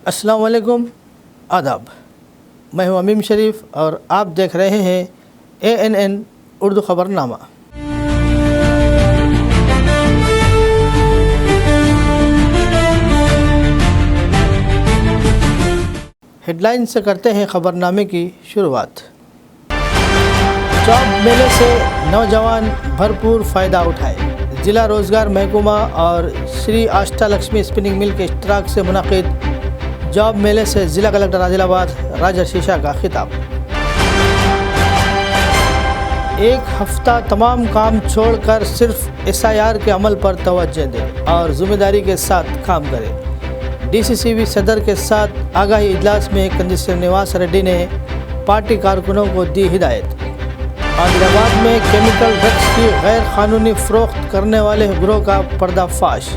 अस्सलाम वालेकुम, आदाब। मैं हूं अमीम शरीफ और आप देख रहे हैं ANN उर्दू ख़बरनामा। हेडलाइन से करते हैं ख़बरनामे की शुरुआत। जॉब मेले से नौजवान भरपूर फ़ायदा उठाए। ज़िला रोज़गार महकमा और श्री अष्टलक्ष्मी स्पिनिंग मिल के इश्तराक से मुनक़िद जॉब मेले से ज़िला कलेक्टर आदिलाबाद राजा शीशा का खिताब। एक हफ्ता तमाम काम छोड़कर सिर्फ SIR के अमल पर तवज्जो दें और ज़िम्मेदारी के साथ काम करें। DCCB सदर के साथ आगाही इजलास में कंदिशनर निवास रेड्डी ने पार्टी कारकुनों को दी हिदायत। आदिलाबाद में केमिकल ड्रग्स की गैर कानूनी फ़रोख्त करने वाले गिरोह का पर्दाफाश।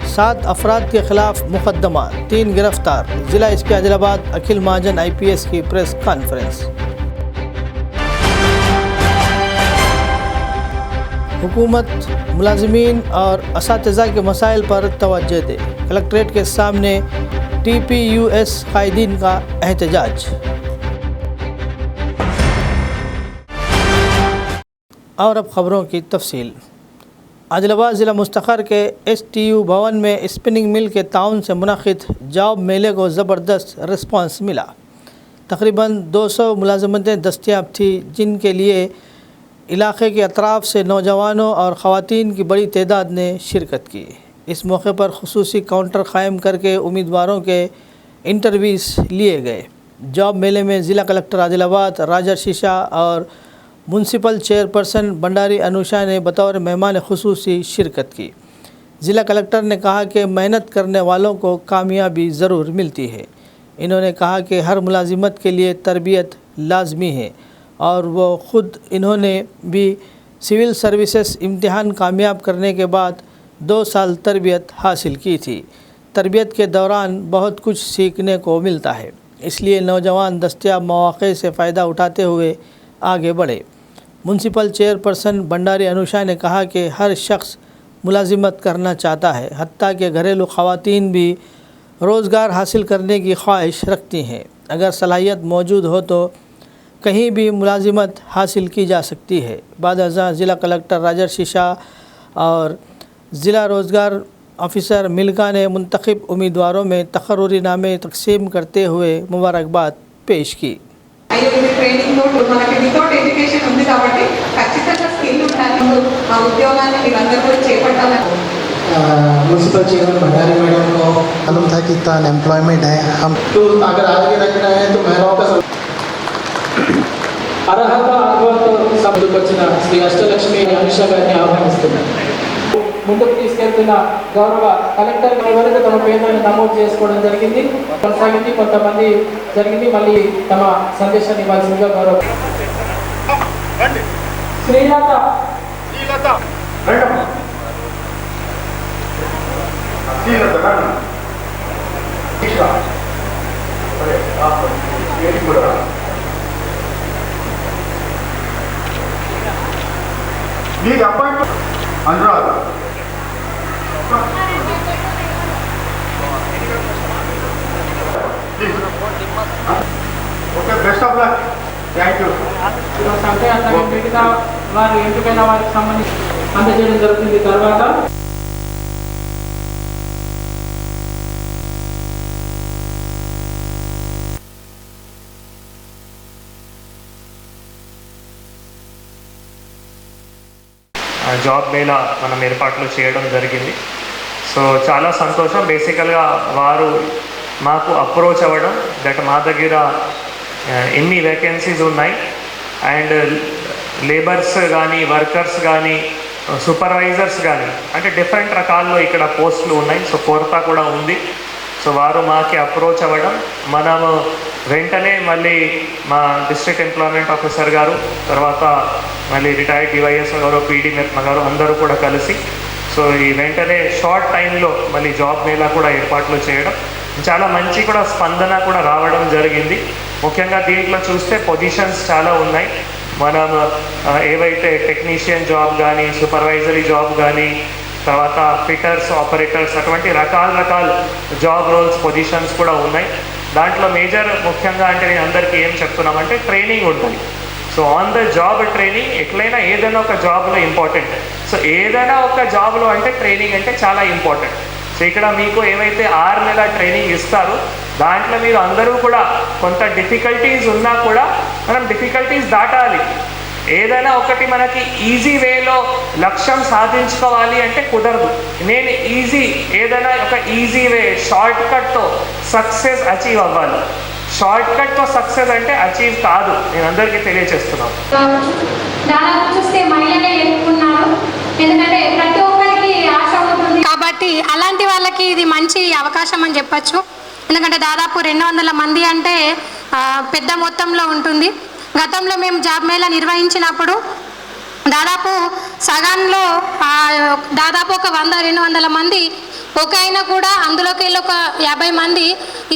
7 अफराद के खिलाफ मुकदमा, 3 गिरफ्तार। ज़िला SP आदिलाबाद अखिल महाजन IPS की प्रेस कॉन्फ्रेंस। हुकूमत मुलाजिमीन और असातिज़ा के मसाइल पर तवज्जो दे। कलेक्ट्रेट के सामने TPUS कायदीन का एहतजाज। और अब ख़बरों की तफसील। आदिलाबाद ज़िला मुस्तक़र के STU भवन में स्पिनिंग मिल के ताउन से मुनक़िद जॉब मेले को ज़बरदस्त रिस्पांस मिला। तकरीबन 200 मुलाज़मतें दस्तियाब थी, जिनके लिए इलाक़े के अतराफ़ से नौजवानों और ख़वातीन की बड़ी तादाद ने शिरकत की। इस मौके पर ख़ुसूसी काउंटर क़ायम करके उम्मीदवारों के इंटरव्यूज़ लिए गए। जॉब मेले में ज़िला कलेक्टर आदिलाबाद राजा शीशा और म्यूनसिपल चेयरपर्सन भंडारी अनुषा ने बतौर मेहमान ख़ुसूसी शिरकत की। ज़िला कलेक्टर ने कहा कि मेहनत करने वालों को कामयाबी ज़रूर मिलती है। इन्होंने कहा कि हर मुलाजिमत के लिए तरबियत लाजमी है और वो ख़ुद इन्होंने भी सिविल सर्विसेज इम्तिहान कामयाब करने के बाद 2 साल तरबियत हासिल की थी। तरबियत के दौरान बहुत कुछ सीखने को मिलता है, इसलिए नौजवान दस्तियाब मौक़े से फ़ायदा उठाते हुए आगे बढ़े। म्यूनसिपल चेयरपर्सन भंडारी अनुषा ने कहा कि हर शख्स मुलाजिमत करना चाहता है, हत्ता कि घरेलू ख़वातीन भी रोज़गार हासिल करने की ख्वाहिश रखती हैं। अगर सलाहियत मौजूद हो तो कहीं भी मुलाजिमत हासिल की जा सकती है। बाद अज़ां ज़िला कलेक्टर राजा शीशा और ज़िला रोज़गार ऑफिसर मिल्का ने मुंतखब उम्मीदवारों में तक़र्रुरी नामे तकसीम करते हुए मुबारकबाद पेश की। ట్రైనింగ్ మనకి వితౌట్ ఎడ్యుకేషన్ ఉంది కాబట్టి ఖచ్చితంగా స్కిల్ ఉండాలి। ఆ ఉద్యోగాన్ని మీరందరూ కూడా చేపట్టాలని म्यूनसिपल चेयरमैन भंडारी मैडम को मालूम था कि इतना अनएम्प्लॉयमेंट है, हम तो अगर आगे रखना है तो महिलाओं का అర్హత అనుభవంతో సభకు వచ్చిన శ్రీ అష్టలక్ష్మి అనుషా గారిని ఆహ్వానిస్తున్నారు। ముందుకు తీసుకెళ్తున్న గౌరవ కలెక్టర్ వరకు తమ పేర్లను నమోదు చేసుకోవడం జరిగింది, కొనసాగింది, కొంతమంది జరిగింది, మళ్ళీ తమ సందేశాన్ని ఇవ్వాల్సిందిగా గౌరవ Srilatha Anurag okay, best of luck, thank you. సంఖ్య మిగతా వారు ఎంపికైన వారికి సంబంధించి అందజేయడం జరుగుతుంది। తర్వాత జాబ్ మేళా మనం ఏర్పాట్లు చేయడం జరిగింది। సో చాలా సంతోషం। బేసికల్గా వారు మాకు అప్రోచ్ అవ్వడం దట్ మా దగ్గర ఎన్ని వేకెన్సీస్ ఉన్నాయి అండ్ లేబర్స్ కానీ వర్కర్స్ కానీ సూపర్వైజర్స్ కానీ అంటే డిఫరెంట్ రకాల్లో ఇక్కడ పోస్టులు ఉన్నాయి, సో కొరత కూడా ఉంది। సో వారు మాకి అప్రోచ్ అవ్వడం, మనము వెంటనే మళ్ళీ మా డిస్ట్రిక్ట్ ఎంప్లాయ్మెంట్ ఆఫీసర్ గారు, తర్వాత మళ్ళీ రిటైర్డ్ DYS గారు, PD మెత్మ గారు అందరూ కూడా కలిసి సో ఈ వెంటనే షార్ట్ టైంలో మళ్ళీ జాబ్ మేళా కూడా ఏర్పాట్లు చేయడం, చాలా మంచి కూడా స్పందన కూడా రావడం జరిగింది। ముఖ్యంగా దీంట్లో చూస్తే పొజిషన్స్ చాలా ఉన్నాయి। మనం ఏవైతే టెక్నీషియన్ జాబ్ కానీ, సూపర్వైజరీ జాబ్ కానీ, తర్వాత ఫిట్టర్స్, ఆపరేటర్స్, అటువంటి రకాల జాబ్ రోల్స్, పొజిషన్స్ కూడా ఉన్నాయి. దాంట్లో మేజర్ ముఖ్యంగా అంటే నేను అందరికీ ఏం చెప్తున్నామంటే ట్రైనింగ్ ఉంటుంది. So on the job training ఎట్లయినా ఏదైనా ఒక జాబ్లో ఇంపార్టెంట్. సో ఏదైనా ఒక జాబ్లో అంటే ట్రైనింగ్ అంటే చాలా ఇంపార్టెంట్. సో ఇక్కడ మీకు ఏవైతే 6 నెలల ట్రైనింగ్ ఇస్తారో దాంట్లో మీరు అందరూ కూడా కొంత డిఫికల్టీస్ ఉన్నా కూడా మనం డిఫికల్టీస్ దాటాలి. ఏదైనా ఒకటి మనకి ఈజీ వేలో లక్ష్యం సాధించుకోవాలి అంటే కుదరదు. నేను ఏదైనా ఒక ఈజీ వే, షార్ట్ కట్తో సక్సెస్ అచీవ్ అవ్వాలి. షార్ట్ కట్తో సక్సెస్ అంటే అచీవ్ కాదు, నేను అందరికీ తెలియజేస్తున్నాను. దాదాపు చూస్తే మహిళలే ఎక్కున్నారు, ఎందుకంటే ప్రతి ఒక్కరికి ఆశ ఉంటుంది కాబట్టి అలాంటి వాళ్ళకి ఇది మంచి అవకాశం అని చెప్పచ్చు. ఎందుకంటే దాదాపు 200 మంది అంటే పెద్ద మొత్తంలో ఉంటుంది. గతంలో మేము జాబ్ మేళా నిర్వహించినప్పుడు దాదాపు సగాన్లో దాదాపు ఒక 100-200 మంది ఒక అయినా కూడా అందులోకి వెళ్ళి ఒక 50 మంది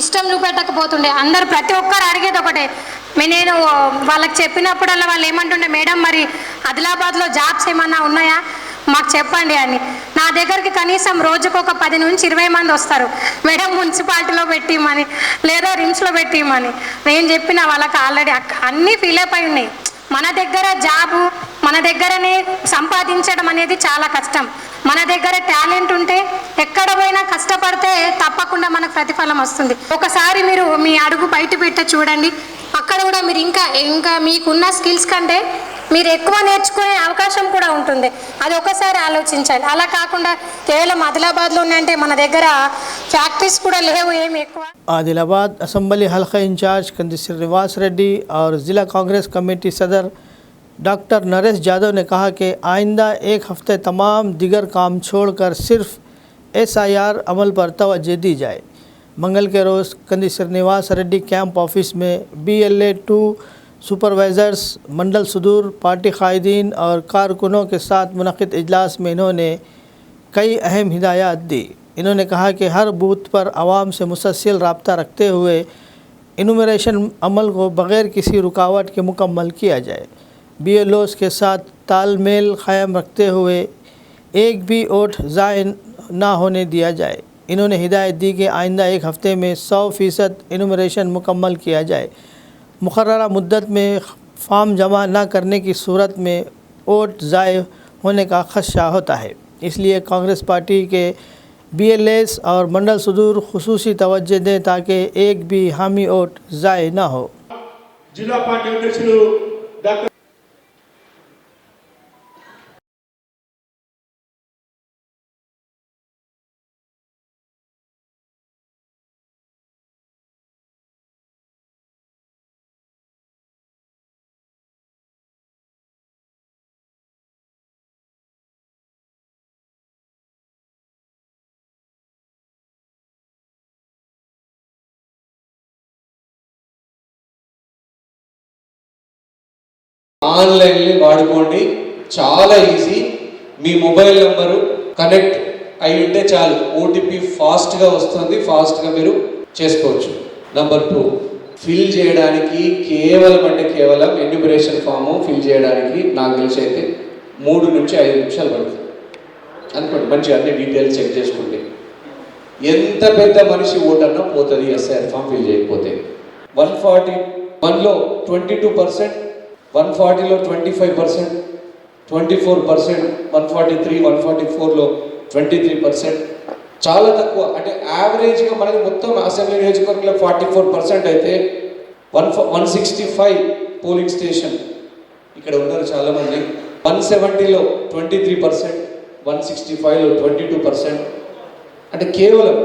ఇష్టం చూపెట్టకపోతుండే. అందరు ప్రతి ఒక్కరు అడిగేది ఒకటే, నేను వాళ్ళకి చెప్పినప్పుడల్లా వాళ్ళు ఏమంటుండే, మేడం మరి ఆదిలాబాద్లో జాబ్స్ ఏమన్నా ఉన్నాయా మాకు చెప్పండి అని. నా దగ్గరికి కనీసం రోజుకు ఒక 10 నుంచి 20 మంది వస్తారు, మేడం మున్సిపాలిటీలో పెట్టిమని లేదా రిమ్స్లో పెట్టిమని. నేను చెప్పిన వాళ్ళకి ఆల్రెడీ అన్నీ ఫిలప్ అయి ఉన్నాయి. మన దగ్గర జాబు మన దగ్గరనే సంపాదించడం అనేది చాలా కష్టం. మన దగ్గర టాలెంట్ ఉంటే ఎక్కడ పోయినా కష్టపడితే తప్పకుండా మనకు ప్రతిఫలం వస్తుంది. ఒకసారి మీరు మీ అడుగు బయట పెట్ట చూడండి, అక్కడ కూడా మీరు ఇంకా మీకున్న స్కిల్స్ కంటే మీరు ఎక్కువ నేర్చుకునే అవకాశం కూడా ఉంటుంది. అది ఒకసారి ఆలోచించాలి. అలా కాకుండా కేవలం ఆదిలాబాద్లోనే అంటే మన దగ్గర ఫ్యాక్టరీస్ కూడా లేవు ఏమి ఎక్కువ. आदिलाबाद असम्बली हल्का इंचार्ज कंदी श्रीनिवास रेड्डी और ज़िला कांग्रेस कमेटी सदर डॉक्टर नरेश यादव ने कहा कि आइंदा एक हफ्ते तमाम दिगर काम छोड़कर सिर्फ SIR अमल पर तवज्जो दी जाए। मंगल के रोज़ कंदी श्रीनिवास रेड्डी कैंप ऑफिस में BLA 2 सुपरवाइज़र्स, मंडल सुदूर, पार्टी कायदीन और कारकुनों के साथ मुनक़िद इजलास में इन्होंने कई अहम हिदायत दी। इन्होंने कहा कि हर बूथ पर आवाम से मुसलसल रब्ता रखते हुए इनुमरेशन अमल को बग़ैर किसी रुकावट के मुकम्मल किया जाए। BLOs के साथ तालमेल क़ायम रखते हुए एक भी वोट ज़ाय ना होने दिया जाए। इन्होंने हिदायत दी कि आइंदा एक हफ़्ते में 100% इनुमरेशन मुकम्मल किया जाए। मुकर्ररा मुद्दत में फॉर्म जमा न करने की सूरत में वोट ज़ाय होने का खदशा होता है, इसलिए कांग्रेस पार्टी के BLAs और मंडल सुदूर खुसूसी तवज्जो दें ताकि एक भी हामी वोट ज़ाय न हो। जिला पार्टी अध्यक्षులు డాక్టర్ ఆన్లైన్లో వాడుకోండి, చాలా ఈజీ. మీ మొబైల్ నెంబరు కనెక్ట్ అయి ఉంటే చాలు, OTP ఫాస్ట్గా వస్తుంది, ఫాస్ట్గా మీరు చేసుకోవచ్చు. నెంబర్ 2, ఫిల్ చేయడానికి కేవలం ఎన్యూమరేషన్ ఫాము ఫిల్ చేయడానికి నాకు తెలిసి అయితే 3 నుంచి 5 నిమిషాలు పడుతుంది అనుకోండి. మంచిగా అన్ని డీటెయిల్స్ చెక్ చేసుకుంటే ఎంత పెద్ద మనిషి ఓటు అన్నా పోతుంది SIR ఫామ్ ఫిల్ చేయకపోతే. 141లో 22%, 140లో 25%, 24%, 143, 144లో 23%. చాలా తక్కువ. అంటే యావరేజ్గా మనకి మొత్తం అసెంబ్లీ నియోజకవర్గంలో 44% అయితే 165 పోలింగ్ స్టేషన్ ఇక్కడ ఉన్నారు చాలామంది. 170లో 23%, 165లో 22%. అంటే కేవలం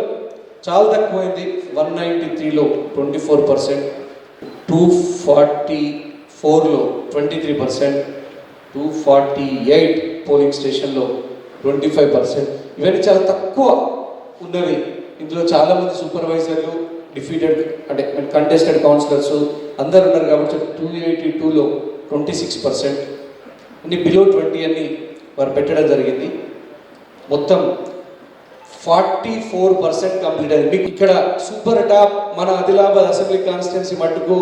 చాలా తక్కువైంది. 193లో 24%, 244లో 23%, 248 పోలింగ్ స్టేషన్లో 25%. ఇవన్నీ చాలా తక్కువ ఉన్నవి. ఇందులో చాలామంది సూపర్వైజర్లు, డిఫీటెడ్ అంటే కంటెస్టెడ్ కౌన్సిలర్స్ అందరు ఉన్నారు కాబట్టి 282లో 26%. అన్ని బిలో 20 అన్ని వారు పెట్టడం జరిగింది. మొత్తం 44% కంప్లీట్ అయింది. ఇక్కడ సూపర్ టాప్ మన ఆదిలాబాద్ అసెంబ్లీ కాన్స్టిట్యున్సీ మట్టుకు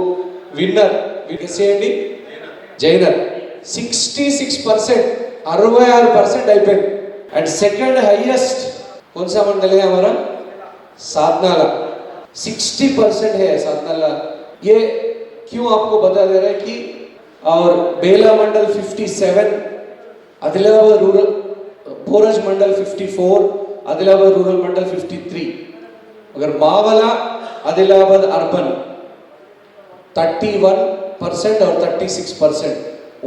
విన్నర్ చేయండి జైనర్ 66%, 66% అయిపోయింది. एंड सेकंड हाईएस्ट कौन सा मंडल है हमारा? सातनाला, 60% है सातनाला। ये क्यों आपको बता दे रहे हैं कि, और बेला मंडल 57, आदिलाबाद रूरल, बोरज मंडल 54, आदिलाबाद रूरल मंडल 53। अगर मावला आदिलाबाद अर्बन 31% और 36%,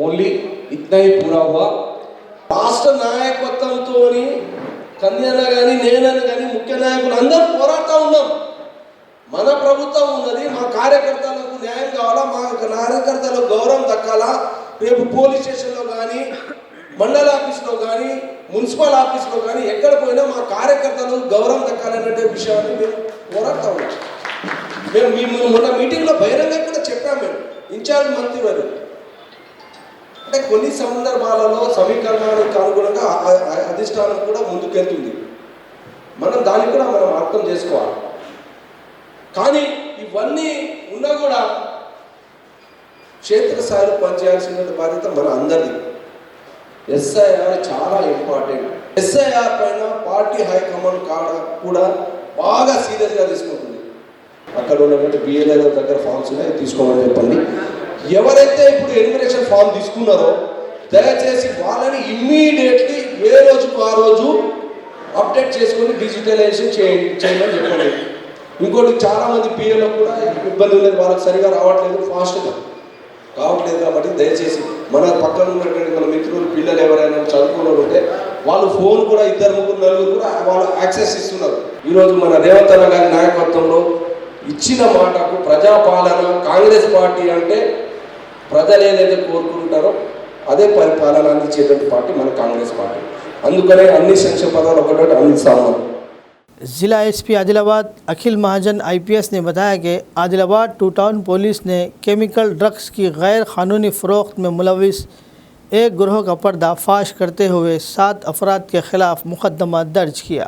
ओनली इतना ही पूरा हुआ। రాష్ట్ర నాయకత్వంతో కన్యన కానీ నేనని కానీ ముఖ్య నాయకులు అందరూ పోరాడుతూ ఉన్నాం. మన ప్రభుత్వం ఉన్నది, మా కార్యకర్తలకు న్యాయం కావాలా, మా కార్యకర్తలకు గౌరవం దక్కాలా. రేపు పోలీస్ స్టేషన్లో కానీ, మండల ఆఫీస్లో కానీ, మున్సిపల్ ఆఫీస్లో కానీ ఎక్కడ పోయినా మా కార్యకర్తలకు గౌరవం దక్కాలనే విషయాన్ని మేము పోరాడుతూ ఉన్నాం. మేము మొన్న మీటింగ్లో బహిరంగ కూడా చెప్పాము. మేము ఇన్ఛార్జ్ మంత్రి వారు అంటే కొన్ని సందర్భాలలో సమీకరణానికి అనుగుణంగా అధిష్టానం కూడా ముందుకెళ్తుంది. దాన్ని కూడా మనం అర్థం చేసుకోవాలి. కానీ ఇవన్నీ ఉన్నా కూడా క్షేత్రస్థాయిలో పనిచేయాల్సిన బాధ్యత మన అందరిది. ఎస్ఐఆర్ చాలా ఇంపార్టెంట్. ఎస్ఐఆర్ పైన పార్టీ హైకమాండ్ కూడా బాగా సీరియస్గా తీసుకుంటుంది. అక్కడ ఉన్నటువంటి బిఎల్ఏ దగ్గర ఫామ్స్ ఉన్నాయి, తీసుకోమని చెప్పండి. ఎవరైతే ఇప్పుడు ఎన్యుమరేషన్ ఫామ్ తీసుకున్నారో దయచేసి వాళ్ళని ఇమ్మీడియట్లీ ఏ రోజుకు ఆ రోజు అప్డేట్ చేసుకొని డిజిటలైజేషన్ చేయమని చెప్పండి. ఇంకోటి చాలామంది పిఎల్లో కూడా ఇబ్బంది లేదు, వాళ్ళకి సరిగా రావట్లేదు, ఫాస్ట్గా కావట్లేదు. కాబట్టి దయచేసి మన పక్కన ఉన్నటువంటి మన మిత్రులు పిల్లలు ఎవరైనా చదువుకున్న ఉంటే వాళ్ళు ఫోన్ కూడా 2, 3, 4 కూడా వాళ్ళు యాక్సెస్ ఇస్తున్నారు. ఈరోజు మన రేవంత్ అన్న గారి నాయకత్వంలో ఇచ్చిన మాటకు ప్రజాపాలన, కాంగ్రెస్ పార్టీ అంటే ప్రజలు ఏదైతే కోరుకుంటారో అదే పరిపాలన అందించేటువంటి పార్టీ మన కాంగ్రెస్ పార్టీ. అందుకనే అన్ని సంక్షేమ పదాలు ఒకటి అందిస్తాము. जिला एसपी आदिलाबाद अखिल महाजन IPS ने बताया कि आदिलाबाद 2 टाउन पुलिस ने केमिकल ड्रग्स की गैर कानूनी फ़रोख्त में मुलविस एक गिरोह का पर्दाफाश करते हुए 7 अफराद के ख़िलाफ़ मुकदमा दर्ज किया,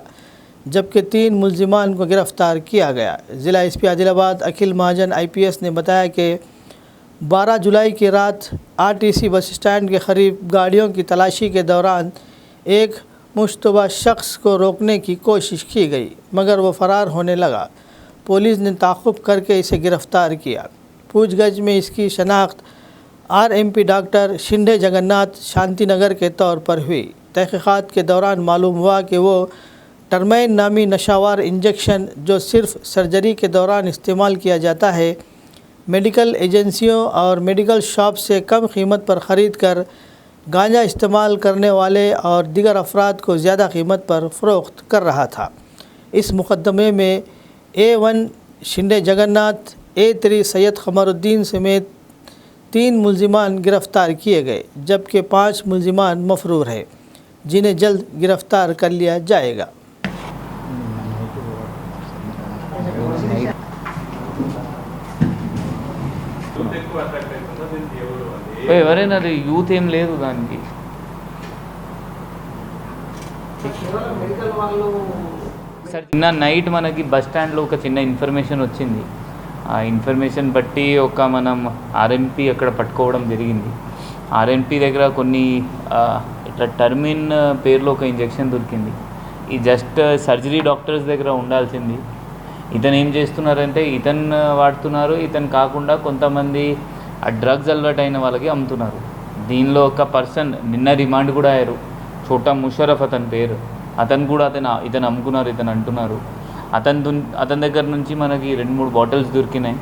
जबकि 3 मुलजिमान को गिरफ़्तार किया गया। ज़िला एसपी आदिलाबाद अखिल महाजन IPS ने बताया कि 12 जुलाई की रात RTC बस स्टैंड के करीब गाड़ियों की तलाशी के दौरान एक मुश्तबा शख्स को रोकने की कोशिश की गई, मगर वो फ़रार होने लगा। पुलिस ने ताक़ुब करके इसे गिरफ़्तार किया। पूछगछ में इसकी शनाख्त RMP डॉक्टर शिंदे जगन्नाथ शांति नगर के तौर पर हुई। तहक़ीक़ात के दौरान मालूम हुआ कि वो टर्मैन नामी नशावर इंजेक्शन जो सिर्फ़ सर्जरी के दौरान इस्तेमाल किया जाता है, मेडिकल एजेंसियों और मेडिकल शॉप से कम कीमत पर ख़रीद कर गांजा इस्तेमाल करने वाले और दीगर अफराद को ज़्यादा कीमत पर फ़रोख्त कर रहा था। इस मुकदमे में A1 शिंदे जगन्नाथ, A3 सैयद क़मरुद्दीन समेत 3 मुलजिमान गिरफ़्तार किए गए, जबकि 5 मुलजिमान मफरूर हैं, जिन्हें जल्द गिरफ़्तार कर लिया जाएगा। ఎవరైనా యూత్ ఏం లేదు దానికి. నిన్న నైట్ మనకి బస్ స్టాండ్లో ఒక చిన్న ఇన్ఫర్మేషన్ వచ్చింది. ఆ ఇన్ఫర్మేషన్ బట్టి మనం RMP అక్కడ పట్టుకోవడం జరిగింది. RMP దగ్గర కొన్ని ఇట్లా టర్మిన్ పేరులో ఒక ఇంజెక్షన్ దొరికింది. ఈ జస్ట్ సర్జరీ డాక్టర్స్ దగ్గర ఉండాల్సింది. ఇతను ఏం చేస్తున్నారంటే ఇతను వాడుతున్నారు, ఇతను కాకుండా కొంతమంది ఆ డ్రగ్స్ అలవాటు అయిన వాళ్ళకి అమ్ముతున్నారు. దీనిలో ఒక పర్సన్ నిన్న రిమాండ్ కూడా అయ్యారు, చోటా ముషరఫ్ అతని పేరు. అతను కూడా ఇతను అమ్ముకున్నారు, ఇతను అంటున్నారు. అతని దగ్గర నుంచి మనకి 2-3 బాటిల్స్ దొరికినాయి.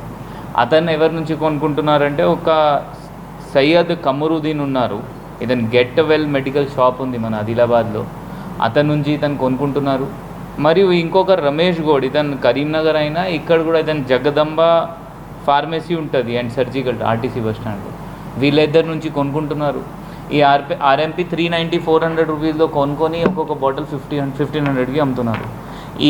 అతను ఎవరి నుంచి కొనుక్కుంటున్నారంటే ఒక సయ్యద్ కమరుద్దీన్ ఉన్నారు, ఇతను గెట్ వెల్ మెడికల్ షాప్ ఉంది మన ఆదిలాబాద్లో, అతని నుంచి ఇతను కొనుక్కుంటున్నారు. మరియు ఇంకొక రమేష్ గౌడ్, ఇతను కరీంనగర్ అయినా ఇక్కడ కూడా ఇతను జగదంబ ఫార్మసీ ఉంటుంది అండ్ సర్జికల్ RTC బస్ స్టాండ్లో, వీళ్ళిద్దరి నుంచి కొనుక్కుంటున్నారు. ఈ RMP 390-400 రూపీస్లో కొనుక్కొని ఒక్కొక్క బాటిల్ 1500కి అమ్ముతున్నారు.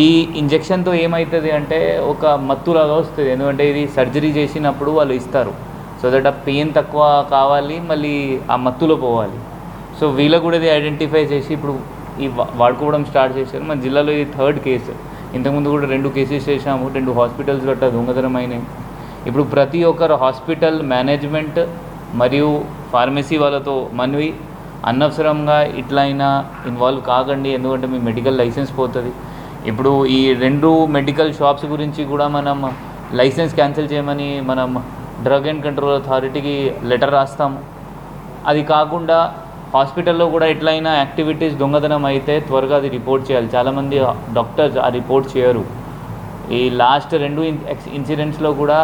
ఈ ఇంజెక్షన్తో ఏమవుతుంది అంటే ఒక మత్తులాగా వస్తుంది, ఎందుకంటే ఇది సర్జరీ చేసినప్పుడు వాళ్ళు ఇస్తారు, సో దట్ ఆ పెయిన్ తక్కువ కావాలి, మళ్ళీ ఆ మత్తులో పోవాలి. సో వీళ్ళకు కూడా ఇది ఐడెంటిఫై చేసి ఇప్పుడు ఈ వాడుకోవడం స్టార్ట్ చేశారు. మన జిల్లాలో ఇది 3rd కేసు. ఇంతకుముందు కూడా 2 కేసెస్ చేశాము, 2 హాస్పిటల్స్ గట్రా దొంగతనం అయినాయి. ఇప్పుడు ప్రతి ఒక్కరు హాస్పిటల్ మేనేజ్మెంట్ మరియు ఫార్మసీ వాళ్ళతో మనవి, అనవసరంగా ఇట్లయినా ఇన్వాల్వ్ కాకండి, ఎందుకంటే మీ మెడికల్ లైసెన్స్ పోతుంది. ఇప్పుడు ఈ 2 మెడికల్ షాప్స్ గురించి కూడా మనం లైసెన్స్ క్యాన్సిల్ చేయమని మనం డ్రగ్ అండ్ కంట్రోల్ అథారిటీకి లెటర్ రాస్తాము. అది కాకుండా హాస్పిటల్లో కూడా ఎట్లయినా యాక్టివిటీస్ దొంగతనం అయితే త్వరగా అది రిపోర్ట్ చేయాలి. చాలామంది డాక్టర్స్ ఆ రిపోర్ట్ చేయరు. ఈ లాస్ట్ 2 ఇన్సిడెంట్స్లో కూడా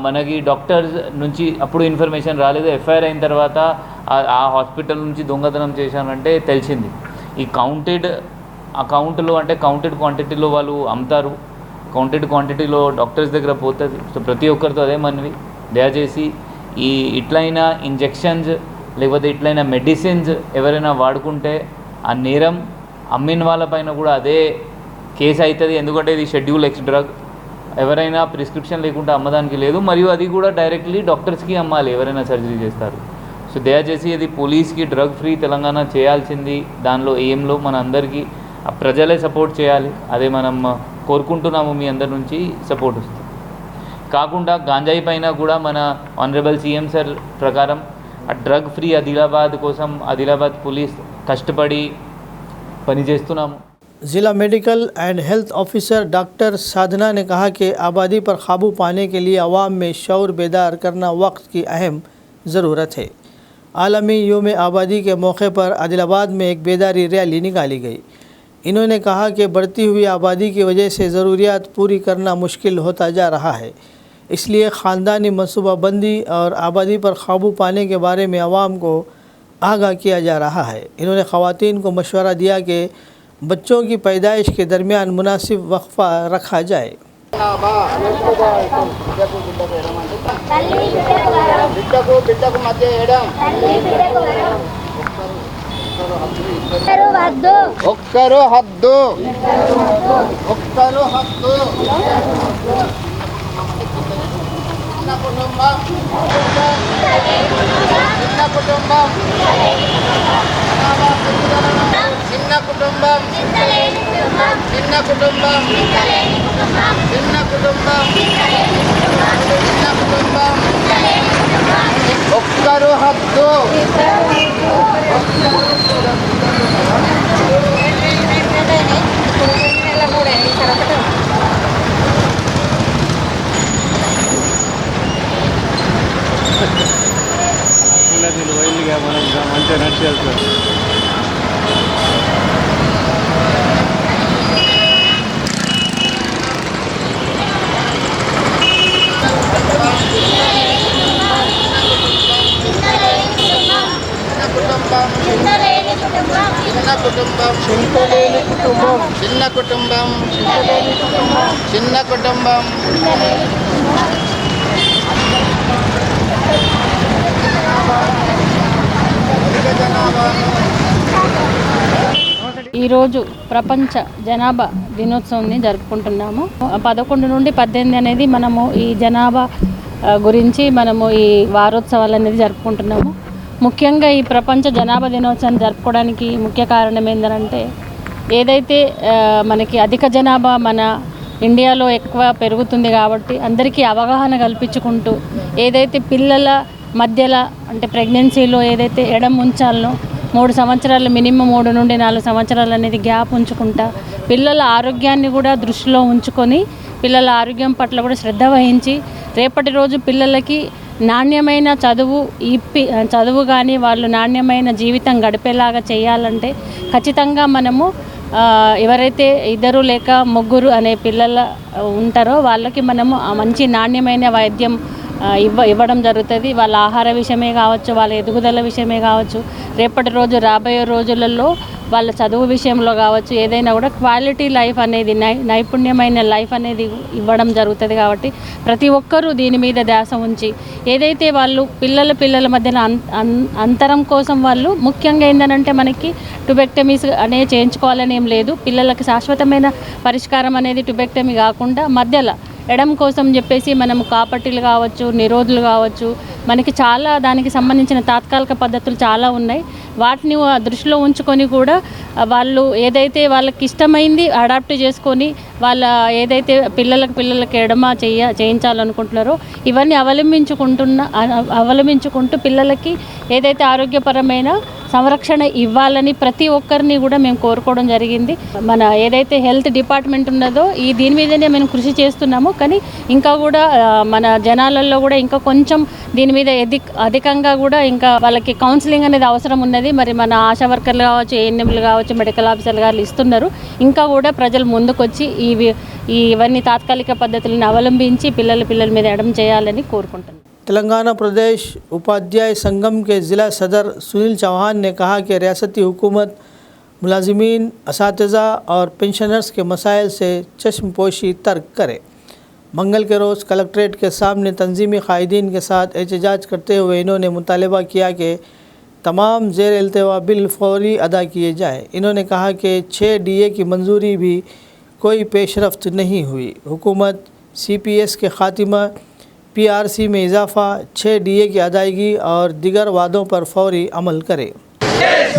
మనకి డాక్టర్స్ నుంచి అప్పుడు ఇన్ఫర్మేషన్ రాలేదు. ఎఫ్ఐఆర్ అయిన తర్వాత ఆ హాస్పిటల్ నుంచి దొంగతనం చేశానంటే తెలిసింది. ఈ కౌంటెడ్ అకౌంట్లో అంటే కౌంటెడ్ క్వాంటిటీలో వాళ్ళు అమ్ముతారు. కౌంటెడ్ క్వాంటిటీలో డాక్టర్స్ దగ్గర పోతుంది. సో ప్రతి ఒక్కరితో అదే మనవి, దయచేసి ఈ ఇట్లయినా ఇంజెక్షన్స్ లేకపోతే ఇట్లయినా మెడిసిన్స్ ఎవరైనా వాడుకుంటే ఆ నేరం అమ్మిన వాళ్ళపైన కూడా అదే కేసు అవుతుంది. ఎందుకంటే ఇది షెడ్యూల్ X డ్రగ్, ఎవరైనా ప్రిస్క్రిప్షన్ లేకుండా అమ్మదానికి లేదు. మరియు అది కూడా డైరెక్ట్లీ డాక్టర్స్కి అమ్మాలి ఎవరైనా సర్జరీ చేస్తారు. సో దయచేసి ఇది పోలీస్కి డ్రగ్ ఫ్రీ తెలంగాణ చేయాల్సింది. దానిలో ఎయిమ్లో మన అందరికీ ప్రజలే సపోర్ట్ చేయాలి. అదే మనం కోరుకుంటున్నాము, మీ అందరి నుంచి సపోర్ట్ వస్తుంది. కాకుండా గాంజాయి పైన కూడా మన ఆనరబుల్ సీఎం సార్ ప్రకారం ఆ డ్రగ్ ఫ్రీ ఆదిలాబాద్ కోసం ఆదిలాబాద్ पुलिस కష్టపడి పనిచేస్తున్నాము. ज़िला medical and health officer doctor Sadhana ने कहा कि आबादी पर काबू पाने के लिए अवाम में शऊर बेदार करना वक्त की अहम ज़रूरत है। आलमी योम आबादी के मौके पर आदिलाबाद में एक बेदारी रैली निकाली गई। इन्होंने कहा कि बढ़ती हुई आबादी की वजह से ज़रूरियात पूरी करना मुश्किल होता जा रहा है, इसलिए ख़ानदानी मनसूबाबंदी और आबादी पर काबू पाने के बारे में आवाम को आगाह किया जा रहा है। इन्होंने ख़वातीन को मशवरा दिया कि बच्चों की पैदाइश के दरमियान मुनासिब वक्फा रखा जाए। చిన్న కుటుంబం ఈరోజు ప్రపంచ జనాభా దినోత్సవాన్ని జరుపుకుంటున్నాము. 11 నుండి 18 అనేది మనము ఈ జనాభా గురించి మనము ఈ వారోత్సవాలు అనేది జరుపుకుంటున్నాము. ముఖ్యంగా ఈ ప్రపంచ జనాభా దినోత్సవాన్ని జరుపుకోవడానికి ముఖ్య కారణం ఏంటంటే, ఏదైతే మనకి అధిక జనాభా మన ఇండియాలో ఎక్కువ పెరుగుతుంది కాబట్టి అందరికీ అవగాహన కల్పించుకుంటూ, ఏదైతే పిల్లల మధ్యలో అంటే ప్రెగ్నెన్సీలో ఏదైతే ఎడం ఉంచాలనో 3 సంవత్సరాలు మినిమం 3 నుండి 4 సంవత్సరాలు అనేది గ్యాప్ ఉంచుకుంటా పిల్లల ఆరోగ్యాన్ని కూడా దృష్టిలో ఉంచుకొని పిల్లల ఆరోగ్యం పట్ల కూడా శ్రద్ధ వహించి రేపటి రోజు పిల్లలకి నాణ్యమైన చదువు కానీ వాళ్ళు నాణ్యమైన జీవితం గడిపేలాగా చేయాలంటే ఖచ్చితంగా మనము ఎవరైతే 2 లేక 3 అనే పిల్లల ఉంటారో వాళ్ళకి మనము మంచి నాణ్యమైన వైద్యం ఇవ్వడం జరుగుతుంది. వాళ్ళ ఆహార విషయమే కావచ్చు, వాళ్ళ ఎదుగుదల విషయమే కావచ్చు, రేపటి రోజు రాబోయే రోజులలో వాళ్ళ చదువు విషయంలో కావచ్చు, ఏదైనా కూడా క్వాలిటీ లైఫ్ అనేది నైపుణ్యమైన లైఫ్ అనేది ఇవ్వడం జరుగుతుంది. కాబట్టి ప్రతి ఒక్కరూ దీని మీద ధ్యాస ఉంచి ఏదైతే వాళ్ళు పిల్లల మధ్యన అంతరం కోసం వాళ్ళు ముఖ్యంగా ఏంటంటే మనకి ట్యూబెక్టమీస్ అనేది చేయించుకోవాలని ఏం లేదు. పిల్లలకి శాశ్వతమైన పరిష్కారం అనేది ట్యూబెక్టమీ కాకుండా మధ్యలో ఎడం కోసం చెప్పేసి మనము కాపట్టీలు కావచ్చు, నిరోధులు కావచ్చు, మనకి చాలా దానికి సంబంధించిన తాత్కాలిక పద్ధతులు చాలా ఉన్నాయి. వాటిని దృష్టిలో ఉంచుకొని కూడా వాళ్ళు ఏదైతే వాళ్ళకి ఇష్టమైంది అడాప్ట్ చేసుకొని వాళ్ళ ఏదైతే పిల్లలకి ఎడమ చేయించాలనుకుంటున్నారో ఇవన్నీ అవలంబించుకుంటూ పిల్లలకి ఏదైతే ఆరోగ్యపరమైన సంరక్షణ ఇవ్వాలని ప్రతి ఒక్కరిని కూడా మేము కోరుకోవడం జరిగింది. మన ఏదైతే హెల్త్ డిపార్ట్మెంట్ ఉన్నదో దీని మీదనే మేము కృషి చేస్తున్నాము. కానీ ఇంకా కూడా మన జనాలలో కూడా ఇంకా కొంచెం దీని మీద అధికంగా కూడా ఇంకా వాళ్ళకి కౌన్సిలింగ్ అనేది అవసరం ఉన్నది. మరి మన ఆశా వర్కర్లు కావచ్చు, ఏఎన్ఎంలు కావచ్చు, మెడికల్ ఆఫీసర్లు గారు ఇస్తున్నారు. ఇంకా కూడా ప్రజలు ముందుకొచ్చి ఇవన్నీ తాత్కాలిక పద్ధతులను అవలంబించి పిల్లల మీద ఎడమ చేయాలని కోరుకుంటున్నాను. तेलंगाना प्रदेश उपाध्याय संगम के ज़िला सदर सुनील चौहान ने कहा कि रियासती हुकूमत मुलाजिमीन, असातिज़ा और पेंशनर्स के मसाइल से चश्मपोशी तर्क करे। मंगल के रोज़ कलेक्ट्रेट के सामने तंजीमी कायदीन के साथ एहतजाज करते हुए इन्होंने मुतालबा किया कि तमाम ज़ेर इल्तवा बिल फौरी अदा किए जाएँ। इन्होंने कहा कि 6 DA की मंजूरी भी कोई पेशरफ्त नहीं हुई। हुकूमत CPS के ख़ात्मा, PRC में इजाफा, 6 DA की अदायगी और दिगर वादों पर फौरी अमल करे।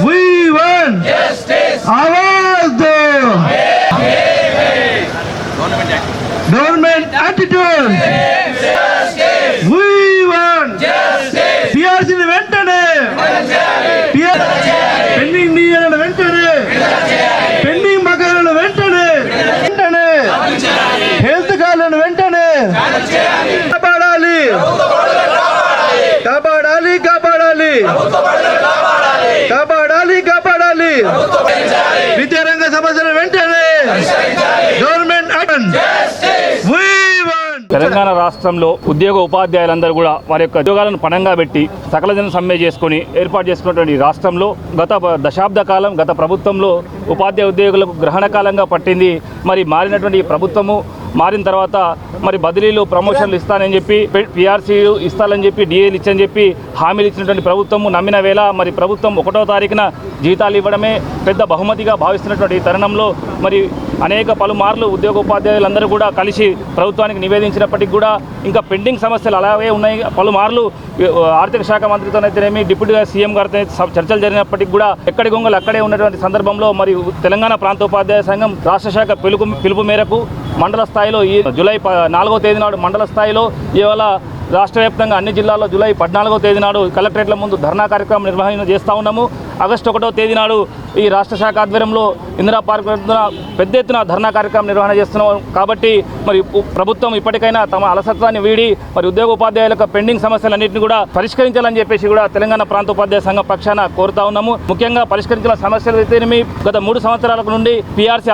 We want justice. आवाज दो. Government attitude. We want justice. PRC ని వెంటనే పెండింగ్ డిఏలను వెంటనే పెండింగ్ బకాయిలను వెంటనే హెల్త్ కార్డులను వెంటనే కాపాడాలి కాపాడాలి కాపాడాలి కాపాడాలి కాపాడాలి విద్యారంగ సమస్యలు వెంటనే గవర్నమెంట్ తెలంగాణ రాష్ట్రంలో ఉద్యోగ ఉపాధ్యాయులందరూ కూడా వారి యొక్క ఉద్యోగాలను పణంగా పెట్టి సకల జన సమ్మె చేసుకుని ఏర్పాటు చేసుకున్నటువంటి రాష్ట్రంలో గత దశాబ్ద కాలం గత ప్రభుత్వంలో ఉపాధ్యాయ ఉద్యోగులకు గ్రహణ కాలంగా పట్టింది. మరి మారినటువంటి ప్రభుత్వము మారిన తర్వాత మరి బదిలీలు ప్రమోషన్లు ఇస్తానని చెప్పి PRCలు ఇస్తానని చెప్పి DAలు ఇచ్చని చెప్పి హామీలు ఇచ్చినటువంటి ప్రభుత్వము నమ్మిన వేళ మరి ప్రభుత్వం 1వ తారీఖున జీతాలు ఇవ్వడమే పెద్ద బహుమతిగా భావిస్తున్నటువంటి తరుణంలో మరి అనేక పలుమార్లు ఉద్యోగ ఉపాధ్యాయులందరూ కూడా కలిసి ప్రభుత్వానికి నివేదించినప్పటికీ కూడా ఇంకా పెండింగ్ సమస్యలు అలాగే ఉన్నాయి. పలుమార్లు ఆర్థిక శాఖ మంత్రితోనైతేనేమి డిప్యూటీ CM గారితో చర్చలు జరిగినప్పటికీ కూడా ఎక్కడి గొంగలు అక్కడే ఉన్నటువంటి సందర్భంలో మరి తెలంగాణ ప్రాంత ఉపాధ్యాయ సంఘం రాష్ట్ర శాఖ పిలుపు మేరకు మండల స్థాయిలో ఈ జూలై 4వ తేదీ నాడు మండల స్థాయిలో ఇవాళ రాష్ట్ర వ్యాప్తంగా అన్ని జిల్లాల్లో జూలై 14వ తేదీ నాడు కలెక్టరేట్ల ముందు ధర్నా కార్యక్రమం నిర్వహణ చేస్తూ ఉన్నాము. ఆగస్టు 1వ తేదీ నాడు ఈ రాష్ట్ర శాఖ ఆధ్వర్యంలో ఇందిరా పార్క్ పెద్ద ఎత్తున ధర్నా కార్యక్రమం నిర్వహణ చేస్తున్నాం. కాబట్టి మరి ప్రభుత్వం ఇప్పటికైనా తమ అలసత్వాన్ని వీడి మరి ఉద్యోగ ఉపాధ్యాయుల యొక్క పెండింగ్ సమస్యలన్నింటినీ కూడా పరిష్కరించాలని చెప్పేసి కూడా తెలంగాణ ప్రాంత ఉపాధ్యాయ సంఘం పక్షాన కోరుతా ఉన్నాము. ముఖ్యంగా పరిష్కరించిన సమస్యలు అయితేనేమి గత 3 సంవత్సరాల నుండి PRC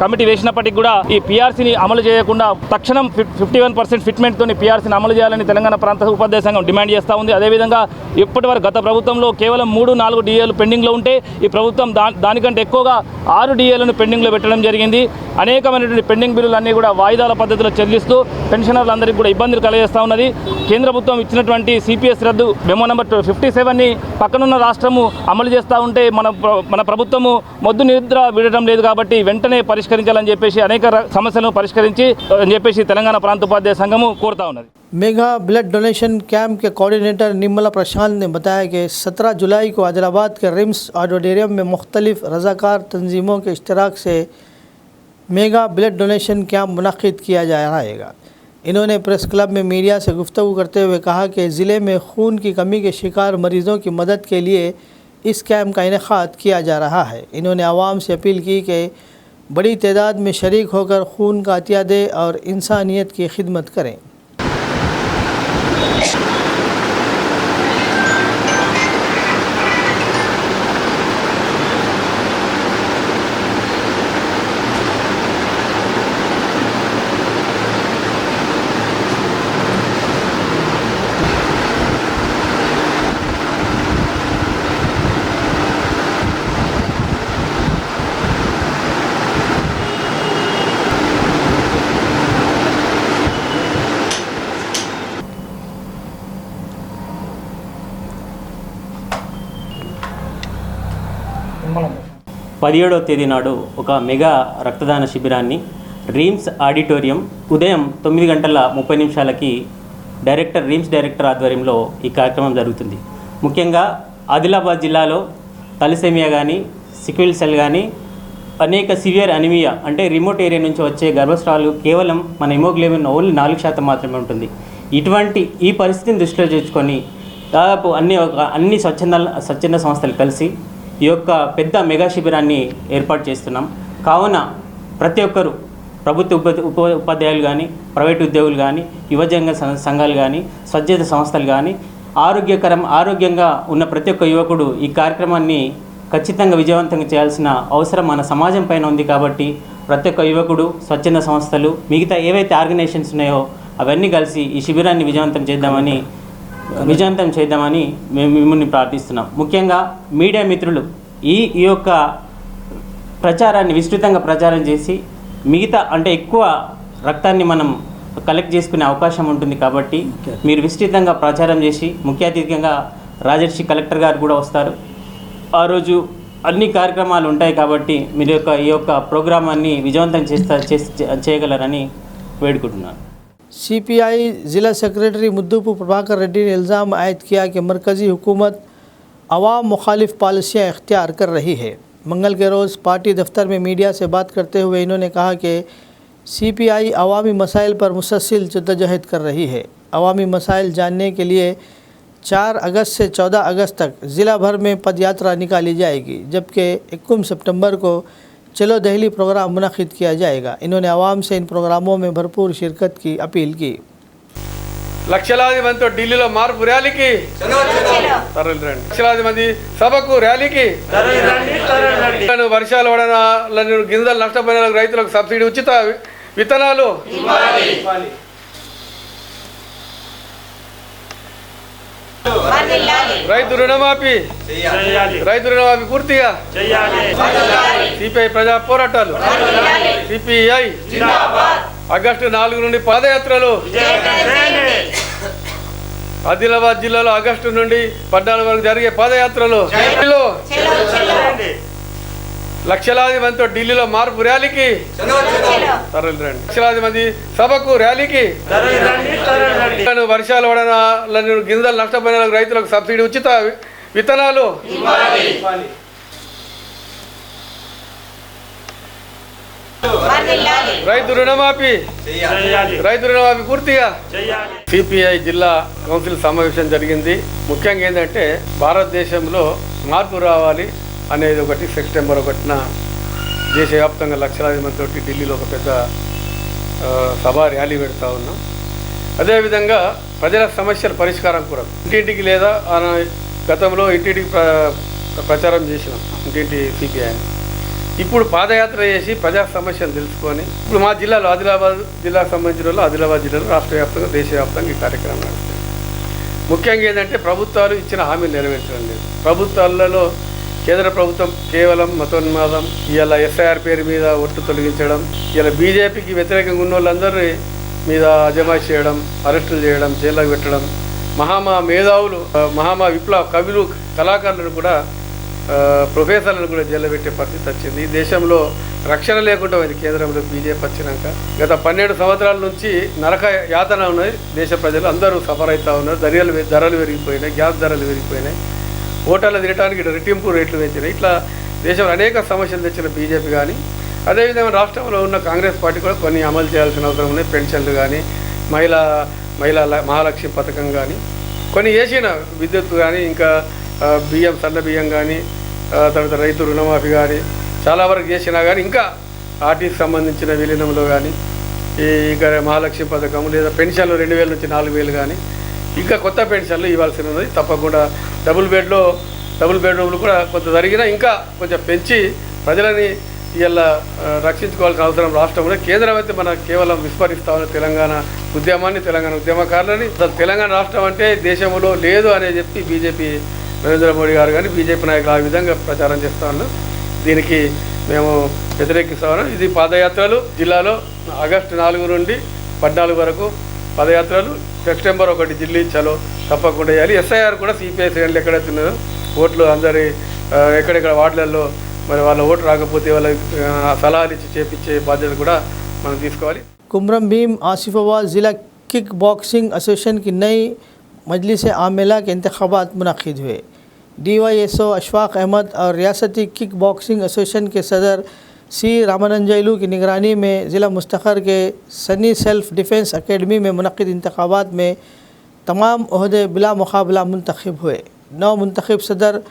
కమిటీ వేసినప్పటికీ కూడా ఈ PRCని అమలు చేయకుండా తక్షణం 51% ఫిట్మెంట్ తోని PRCని అమలు చేయాలని తెలంగాణ ప్రాంత ఉపాధ్యాయ సంఘం డిమాండ్ చేస్తూ ఉంది. అదేవిధంగా ఇప్పటి వరకు గత ప్రభుత్వంలో కేవలం 3-4 DAలు పెండింగ్లో ఉంటే ఈ ప్రభుత్వం దానికంటే ఎక్కువగా 6 DAలను పెండింగ్లో పెట్టడం జరిగింది. అనేకమైనటువంటి పెండింగ్ బిల్లులన్నీ కూడా వాయిదాల పద్ధతిలో చెల్లిస్తూ పెన్షనర్లందరికీ కూడా ఇబ్బందులు కలగజేస్తూ ఉన్నది. కేంద్ర ప్రభుత్వం ఇచ్చినటువంటి CPS రద్దు మెమో నెంబర్ 57ని పక్కనున్న రాష్ట్రము అమలు చేస్తూ ఉంటే మన ప్రభుత్వము మొద్దు నిద్ర వీడటం లేదు. కాబట్టి వెంటనే పరిష్కరించాలని చెప్పేసి అనేక సమస్యలను పరిష్కరించి అని చెప్పేసి తెలంగాణ ప్రాంత ఉపాధ్యాయ సంఘము కోరుతా ఉన్నది. मेगा ब्लड डोनेशन कैंप के कोऑर्डिनेटर निर्मला प्रशांत ने बताया कि 17 जुलाई को हैदराबाद के रिम्स ऑडिटोरियम में मुख्तलिफ रज़ाकार तंजीमों के इश्तराक से मेगा ब्लड डोनेशन कैंप मुनक़्क़िद किया जाएगा। इन्होंने प्रेस क्लब में मीडिया से गुफ्तगू करते हुए कहा कि ज़िले में खून की कमी के शिकार मरीज़ों की मदद के लिए इस कैंप का इनेकाद किया जा रहा है। इन्होंने आवाम से अपील की कि बड़ी तादाद में शरीक होकर खून का अतिया दें और इंसानियत की खिदमत करें। పదిహేడవ తేదీ నాడు ఒక మెగా రక్తదాన శిబిరాన్ని రీమ్స్ ఆడిటోరియం ఉదయం 9:30 రీమ్స్ డైరెక్టర్ ఆధ్వర్యంలో ఈ కార్యక్రమం జరుగుతుంది. ముఖ్యంగా ఆదిలాబాద్ జిల్లాలో తలసేమియా కానీ, సిక్విల్ సెల్ కానీ, అనేక సివియర్ అనిమియా అంటే రిమోట్ ఏరియా నుంచి వచ్చే గర్భస్రావాలు కేవలం మన హిమోగ్లోబిన్ ఓన్లీ 4% మాత్రమే ఉంటుంది. ఇటువంటి ఈ పరిస్థితిని దృష్టిలో తెచ్చుకొని దాదాపు అన్ని స్వచ్ఛంద సంస్థలు కలిసి ఈ యొక్క పెద్ద మెగా శిబిరాన్ని ఏర్పాటు చేస్తున్నాం. కావున ప్రతి ఒక్కరూ ప్రభుత్వ ఉపాధ్యాయులు కానీ, ప్రైవేట్ ఉద్యోగులు కానీ, యువజన సంఘాలు కానీ, స్వచ్ఛత సంస్థలు కానీ ఆరోగ్యంగా ఉన్న ప్రతి ఒక్క యువకుడు ఈ కార్యక్రమాన్ని ఖచ్చితంగా విజయవంతంగా చేయాల్సిన అవసరం మన సమాజం పైన ఉంది. కాబట్టి ప్రతి ఒక్క యువకుడు, స్వచ్ఛంద సంస్థలు, మిగతా ఏవైతే ఆర్గనైజేషన్స్ ఉన్నాయో అవన్నీ కలిసి ఈ శిబిరాన్ని విజయవంతం చేద్దామని మేము మిమ్మల్ని ప్రార్థిస్తున్నాం. ముఖ్యంగా మీడియా మిత్రులు ఈ యొక్క ప్రచారాన్ని విస్తృతంగా ప్రచారం చేసి మిగతా అంటే ఎక్కువ రక్తాన్ని మనం కలెక్ట్ చేసుకునే అవకాశం ఉంటుంది. కాబట్టి మీరు విస్తృతంగా ప్రచారం చేసి, ముఖ్య అతిథిగా రాజర్షి కలెక్టర్ గారు కూడా వస్తారు. ఆ రోజు అన్ని కార్యక్రమాలు ఉంటాయి. కాబట్టి మీరు ఈ యొక్క ప్రోగ్రామాన్ని విజయవంతం చేయగలరని వేడుకుంటున్నాను. CPI ज़िला सेक्रेटरी मुद्दूपुर प्रभाकर रेड्डी ने इल्ज़ाम आयद किया कि मरकज़ी हुकूमत अवाम मुखालिफ पॉलिसियाँ इख्तियार कर रही है। मंगल के रोज़ पार्टी दफ्तर में मीडिया से बात करते हुए इन्होंने कहा कि CPI अवामी मसाइल पर मुसलसल जद्दोजहद कर रही है। अवामी मसाइल जानने के लिए 4 अगस्त से 14 अगस्त तक ज़िला भर में पदयात्रा निकाली जाएगी, जबकि 21 सितंबर को चलो दहली प्रोग्राम मुनक़िद किया जाएगा। इन्होंने आवाम से इन प्रोग्रामों में भरपूर शिरकत की अपील की। లక్షలాది మందితో ఢిల్లీలో మార్పు ర్యాలీకి తరలిరండి. లక్షలాది మంది సభకు ర్యాలీకి వర్షాలు పడన గింజలు నష్టపోయిన రైతులకు సబ్సిడీ, ఉచిత విత్తనాలు, రైతు రుణమాఫీ పూర్తిగా, సిపిఐ ప్రజా పోరాటాలు, సిపిఐ ఆగస్టు 4 నుండి పాదయాత్రలు. ఆదిలాబాద్ జిల్లాలో ఆగస్టు నుండి 14 వరకు జరిగే పాదయాత్రలు. లక్షలాది మందితో ఢిల్లీలో మార్పు ర్యాలీకి తరలిరండి. లక్షలాది మంది సభకు ర్యాలీకి వర్షాలు పడన గింజలు నష్టపోయిన రైతులకు సబ్సిడీ, ఉచిత విత్తనాలు, రైతు రుణమాఫీ పూర్తిగా. సిపిఐ జిల్లా కౌన్సిల్ సమావేశం జరిగింది. ముఖ్యంగా ఏంటంటే భారతదేశంలో మార్పు రావాలి అనేది ఒకటి. సెప్టెంబర్ 1న దేశవ్యాప్తంగా లక్షలాది మందితోటి ఢిల్లీలో ఒక పెద్ద సభ ర్యాలీ పెడతా ఉన్నాం. అదేవిధంగా ప్రజల సమస్యల పరిష్కారం కూడా ఇంటింటికి లేదా గతంలో ఇంటింటికి ప్రచారం చేసినాం, ఇంటింటి సిపిఐ. ఇప్పుడు పాదయాత్ర చేసి ప్రజా సమస్యలు తెలుసుకొని ఇప్పుడు మా జిల్లాలో ఆదిలాబాద్ జిల్లాకు సంబంధించిన వాళ్ళు ఆదిలాబాద్ జిల్లాలో రాష్ట్ర వ్యాప్తంగా, దేశవ్యాప్తంగా ఈ కార్యక్రమం నడుస్తుంది. ముఖ్యంగా ఏంటంటే ప్రభుత్వాలు ఇచ్చిన హామీలు నెరవేర్చడం లేదు. ప్రభుత్వాలలో కేంద్ర ప్రభుత్వం కేవలం మతోన్మాదం, ఇలా SIR పేరు మీద ఒట్టు తొలగించడం, ఇలా బీజేపీకి వ్యతిరేకంగా ఉన్న వాళ్ళందరినీ మీద అజమాయిషీ చేయడం, అరెస్టులు చేయడం, జైల్లోకి పెట్టడం, మేధావులు, విప్లవ కవులు, కళాకారులను కూడా, ప్రొఫెసర్లను కూడా జైల్లో పెట్టే పరిస్థితి వచ్చింది. ఈ దేశంలో రక్షణ లేకుండా ఉంది కేంద్రంలో బీజేపీ వచ్చినాక. గత 12 సంవత్సరాల నుంచి నరక యాతన ఉన్నది. దేశ ప్రజలు అందరూ సఫర్ అవుతూ ఉన్నారు. ధరలు పెరిగిపోయినాయి, గ్యాస్ ధరలు పెరిగిపోయినాయి, ఓటర్లు తినడానికి రెట్టింపు రేట్లు పెంచినాయి. ఇట్లా దేశంలో అనేక సమస్యలు తెచ్చిన బీజేపీ కానీ, అదేవిధంగా రాష్ట్రంలో ఉన్న కాంగ్రెస్ పార్టీ కూడా కొన్ని అమలు చేయాల్సిన అవసరం ఉన్నాయి. పెన్షన్లు కానీ, మహిళా మహాలక్ష్మి పథకం కానీ, కొన్ని చేసిన విద్యుత్ కానీ, ఇంకా బియ్యం, సన్న బియ్యం కానీ, తర్వాత రైతు రుణమాఫీ కానీ చాలా వరకు చేసినా కానీ, ఇంకా ఆర్టీసీకి సంబంధించిన విలీనంలో కానీ, ఇంకా మహాలక్ష్మి పథకం లేదా పెన్షన్లు 2000 నుంచి 4000 కానీ, ఇంకా కొత్త పెన్షన్లు ఇవ్వాల్సి ఉన్నది. తప్పకుండా డబుల్ బెడ్రూమ్లు కూడా కొంత జరిగినా ఇంకా కొంచెం పెంచి ప్రజలని ఇలా రక్షించుకోవాల్సిన అవసరం రాష్ట్రంలో. కేంద్రం అయితే మన కేవలం విస్మరిస్తా ఉన్న తెలంగాణ ఉద్యమాన్ని, తెలంగాణ ఉద్యమకారులని. తెలంగాణ రాష్ట్రం అంటే దేశంలో లేదు అని చెప్పి బీజేపీ నరేంద్ర మోడీ గారు కానీ బీజేపీ నాయకులు ఆ విధంగా ప్రచారం చేస్తూ ఉన్నారు. దీనికి మేము వ్యతిరేకిస్తా ఉన్నాం. ఇది పాదయాత్రలు జిల్లాలో ఆగస్టు 4 నుండి 14 వరకు పాదయాత్రలు. సెప్టెంబర్ 1 ఢిల్లీ చలో తప్పకుండా చేయాలి. SIR కూడా సిపిఐ శ్రేణులు ఎక్కడైతే ఉన్నారో ఓట్లు అందరి ఎక్కడెక్కడ వార్డులలో మరి వాళ్ళ ఓటు రాకపోతే వాళ్ళ సలహాలు ఇచ్చి చేపించే బాధ్యత కూడా మనం తీసుకోవాలి. कुमरम भीम आसिफाबाद ज़िला किक बॉक्सिंग एसोसिएशन की नई मजलिस आमिला के इंतखाबात मुनक़िद हुए। DYSO अशफाक अहमद और रियासती किक बॉक्सिंग एसोसिएशन के सदर C रामानंजयलू की निगरानी में ज़िला मुस्तखर के सनी सेल्फ डिफेंस अकेडमी में मुनक़िद इंतखाबात में तमाम ओहदे बिला मुकाबला मुंतखब हुए। 9 मुंतखब सदर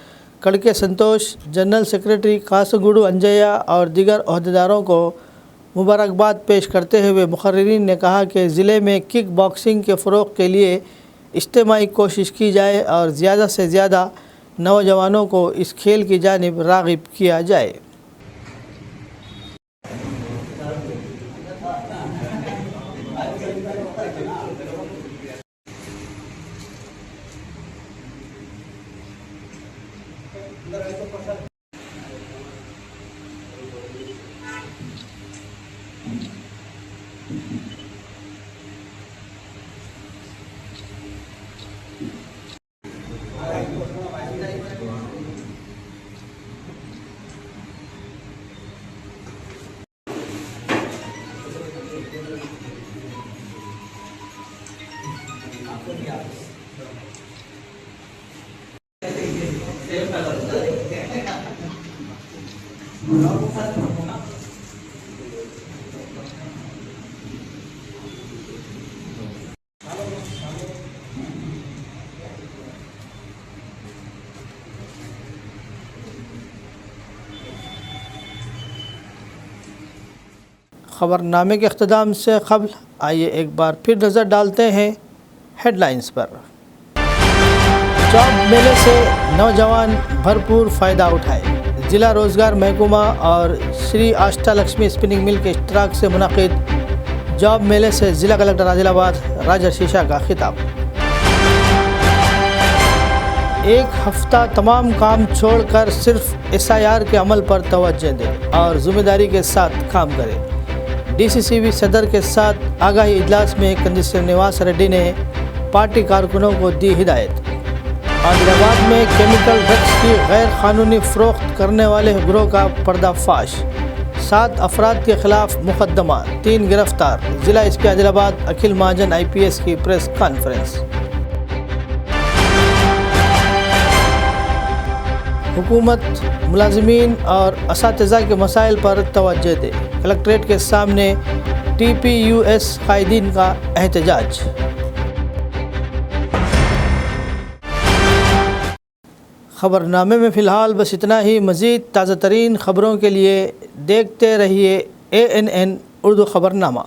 कड़के संतोष, जनरल सेक्रेटरी कासगुडू अंजया और दीगर ओहदेदारों को मुबारकबाद पेश करते हुए मुकर्रिरीन ने कहा कि ज़िले में किक बॉक्सिंग के फ़रोग़ के लिए इज्तिमाई कोशिश की जाए और ज़्यादा से ज़्यादा नौजवानों को इस खेल की जानिब राग़िब किया जाए। ख़बरनामे के अख्ताम से क़ब्ल आइए एक बार फिर नज़र डालते हैं हेडलाइंस पर। जॉब मेले से नौजवान भरपूर फ़ायदा उठाए। ज़िला रोज़गार महकमा और श्री आष्टा लक्ष्मी स्पिनिंग मिल के इश्तराक से मुनक़िद जॉब मेले से ज़िला कलेक्टर आदिलाबाद राजा शीशा का खिताब। एक हफ्ता तमाम काम छोड़कर सिर्फ SIR के अमल पर तवज्जो दें और ज़िम्मेदारी के साथ काम करें। DCCB सदर के साथ आगाही इजलास में कंदिशनर निवास रेड्डी ने पार्टी कारकुनों को दी हिदायत। आदिलाबाद में केमिकल ड्रग्स की गैर कानूनी फ़रोख्त करने वाले गिरोह का पर्दाफाश। 7 अफराद के खिलाफ मुकदमा, 3 गिरफ्तार। ज़िला SP आदिलाबाद अखिल महाजन IPS की प्रेस कॉन्फ्रेंस। हुकूमत मुलाजिमीन और असातिज़ा के मसाइल पर तवज्जो दे। कलेक्ट्रेट के सामने TPUS कायदीन का एहतजाज। ख़बरनामे में फ़िलहाल बस इतना ही। मज़ीद ताज़ा तरीन ख़बरों के लिए देखते रहिए ANN उर्दू ख़बरनामा।